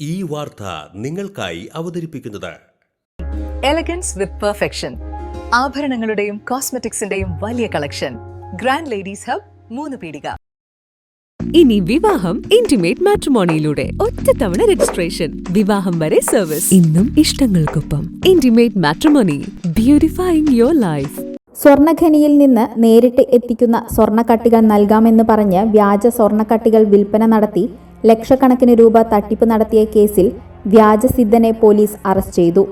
ഈ വാർത്ത നിങ്ങൾക്കായി അവതരിപ്പിക്കുന്നത് എലഗൻസ് വിത്ത് പെർഫെക്ഷൻ. ആഭരണങ്ങളുടെയും കോസ്മെറ്റിക്സിന്റെയും വലിയ കളക്ഷൻ. ഗ്രാൻഡ് ലേഡീസ് ഹബ്, 3 പീടിക. ഇനി വിവാഹം ഇന്റിമേറ്റ് മാട്രിമോണിയിലൂടെ ഒറ്റത്തവണ രജിസ്ട്രേഷൻ, വിവാഹം വരെ സർവീസ്. ഇന്നും ഇഷ്ടങ്ങൾക്കൊപ്പം ഇന്റിമേറ്റ് മാട്രിമോണി, ബ്യൂട്ടിഫൈയിങ് യുവർ ലൈഫ്. സ്വർണ്ണഖനിയിൽ നിന്ന് നേരിട്ട് എത്തിക്കുന്ന സ്വർണ്ണക്കട്ടികൾ നൽകാമെന്ന് പറഞ്ഞ് വ്യാജ സ്വർണ്ണക്കട്ടികൾ വിൽപ്പന നടത്തി ലക്ഷക്കണക്കിന് രൂപ തട്ടിപ്പ് നടത്തിയ കേസിൽ വ്യാജസിദ്ധനെ പോലീസ് അറസ്റ്റ് ചെയ്തു.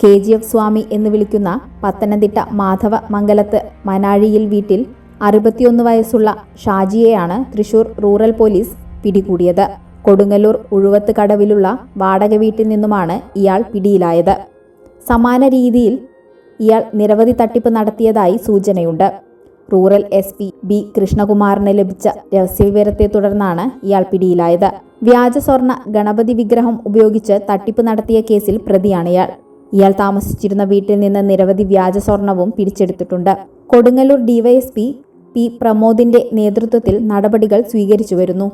KGF സ്വാമി എന്ന് വിളിക്കുന്ന പത്തനംതിട്ട മാധവ മംഗലത്ത് മനാഴിയിൽ വീട്ടിൽ 61 വയസ്സുള്ള ഷാജിയെയാണ് തൃശൂർ റൂറൽ പോലീസ് പിടികൂടിയത്. കൊടുങ്ങല്ലൂർ ഉഴുവത്ത് കടവിലുള്ള വാടക വീട്ടിൽ നിന്നുമാണ് ഇയാൾ പിടിയിലായത്. സമാന രീതിയിൽ ഇയാൾ നിരവധി തട്ടിപ്പ് നടത്തിയതായി സൂചനയുണ്ട്. റൂറൽ SP B കൃഷ്ണകുമാറിന് ലഭിച്ച രഹസ്യവിവരത്തെ തുടർന്നാണ് ഇയാൾ പിടിയിലായത്. വ്യാജ സ്വർണ്ണ ഗണപതി വിഗ്രഹം ഉപയോഗിച്ച് തട്ടിപ്പ് നടത്തിയ കേസിൽ പ്രതിയാണ് ഇയാൾ താമസിച്ചിരുന്ന വീട്ടിൽ നിന്ന് നിരവധി വ്യാജ സ്വർണവും പിടിച്ചെടുത്തിട്ടുണ്ട്. കൊടുങ്ങല്ലൂർ DYSP P പ്രമോദിന്റെ നേതൃത്വത്തിൽ നടപടികൾ സ്വീകരിച്ചു വരുന്നു.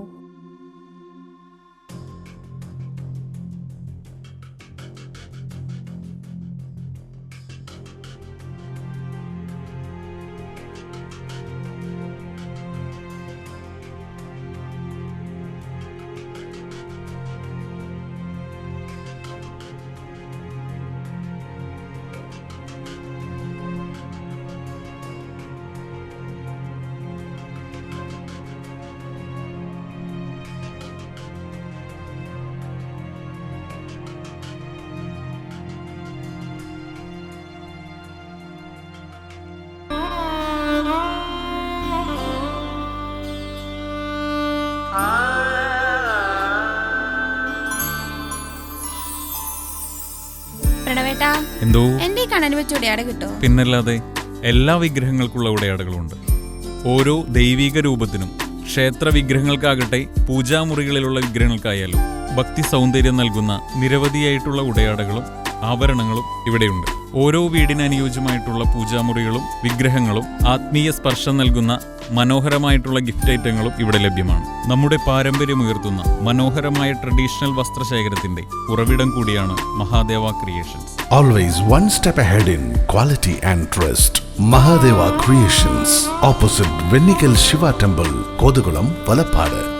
എന്തോ എന്റെ കണ്ണന് വെച്ച ഉടയാട കിട്ടോ? പിന്നല്ലാതെ എല്ലാ വിഗ്രഹങ്ങൾക്കുള്ള ഉടയാടകളുണ്ട്. ഓരോ ദൈവിക രൂപത്തിനും, ക്ഷേത്ര വിഗ്രഹങ്ങൾക്കാകട്ടെ പൂജാമുറികളിലുള്ള വിഗ്രഹങ്ങൾക്കായാലും ഭക്തി സൗന്ദര്യം നൽകുന്ന നിരവധിയായിട്ടുള്ള ഉടയാടകളും ആഭരണങ്ങളും ഇവിടെയുണ്ട്. ഓരോ വീടിന് അനുയോജ്യമായിട്ടുള്ള പൂജാമുറികളും വിഗ്രഹങ്ങളും ആത്മീയ സ്പർശം നൽകുന്ന മനോഹരമായിട്ടുള്ള ഗിഫ്റ്റ് ഐറ്റങ്ങളും ഇവിടെ ലഭ്യമാണ്. നമ്മുടെ പാരമ്പര്യമുയർത്തുന്ന മനോഹരമായ ട്രഡീഷണൽ വസ്ത്രശേഖരത്തിന്റെ ഉറവിടം കൂടിയാണ് Mahadeva creations. Always one step ahead in quality and trust. Mahadeva Creations, opposite Vennikal Shiva Temple, Kodugulam, Valapadu.